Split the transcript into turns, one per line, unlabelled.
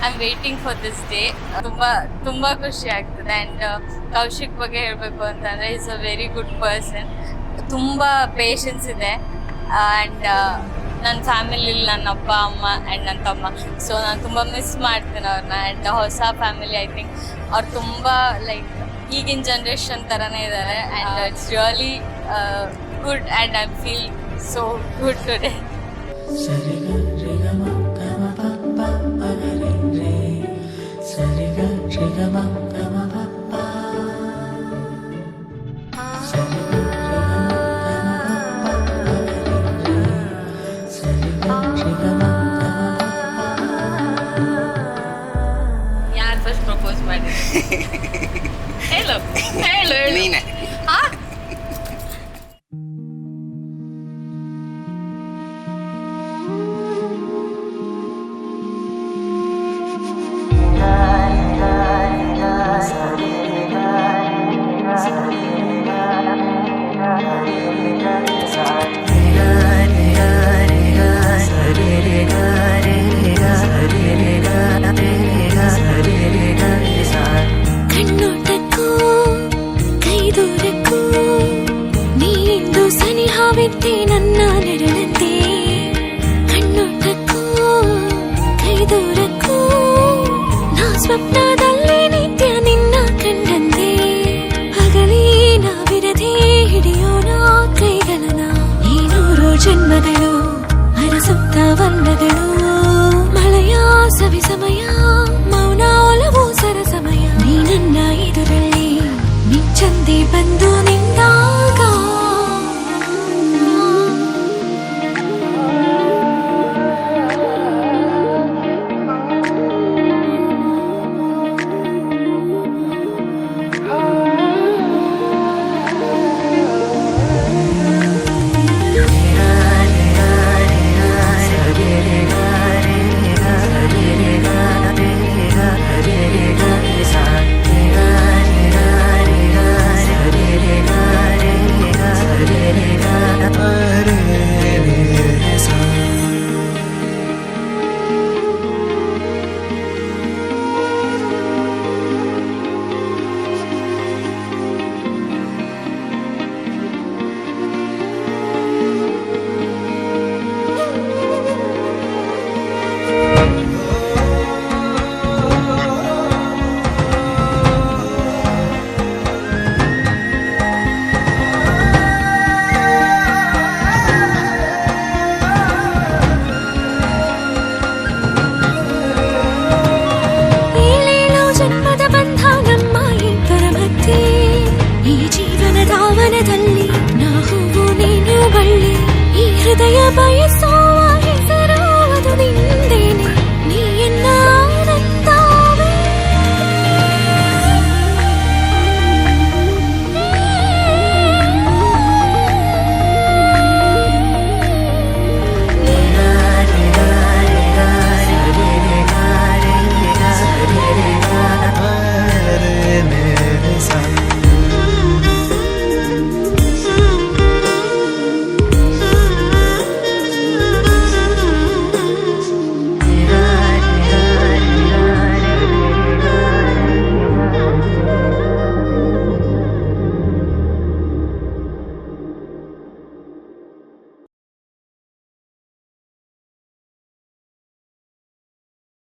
I am waiting for this day. ತುಂಬ ಖುಷಿ ಆಗ್ತದೆ. ಆ್ಯಂಡ್ ಕೌಶಿಕ್ ಬಗ್ಗೆ ಹೇಳಬೇಕು ಅಂತಂದರೆ is a very good person. ತುಂಬ ಪೇಷನ್ಸ್ ಇದೆ. ಆ್ಯಂಡ್ ನನ್ನ ಫ್ಯಾಮಿಲಿಲಿ ನನ್ನ ಅಪ್ಪ ಅಮ್ಮ ಆ್ಯಂಡ್ ನನ್ನ ತಮ್ಮ, ಸೊ ನಾನು ತುಂಬ ಮಿಸ್ ಮಾಡ್ತೀನಿ ಅವ್ರನ್ನ. ಆ್ಯಂಡ್ ಹೊಸ ಫ್ಯಾಮಿಲಿ, ಐ ಥಿಂಕ್ ಅವ್ರು ತುಂಬ ಲೈಕ್ ಈಗಿನ ಜನ್ರೇಷನ್ ಥರನೇ ಇದ್ದಾರೆ. And it's really good and I feel so good today. ಯಾರು ಫಸ್ಟ್ ಪ್ರಪೋಸ್ ಮಾಡಿದ್ರು? ಹೇಳು ಹೇಳು ಹೇಳು.
ನೀನೆ.
ಕಣ್ಣೋಟಕ್ಕೂ ಕೈದೂರಕ್ಕೂ ನೀಂದು ಸನಿಹಾವಿದ್ದೆ ನನ್ನ ನೆರಳಂತೆ. ಕಣ್ಣೋಟಕ್ಕೂ ಕೈದೂರಕ್ಕೂ ನಾ ಸ್ವಪ್ನದಲ್ಲೇ ನಿತ್ಯ ನಿನ್ನ ಕಂಡಂತೆ. ಹಗಲೇ ನಾವಿರದೆ ಹಿಡಿಯೋಣ ಕೈಗಳನ. ಈ 100 ಜನ್ಮಗಳು ಅರಸುತ್ತ ವನ್ನಗಳು. ಮಳೆಯ ಸವಿ ಸಮಯ, ಮೌನ ಒಲವು ಸರಸಮಯ. ನೀ ನನ್ನ ಎದುರಲ್ಲಿ ಮಿಂಚಂದೆ ಬಂದ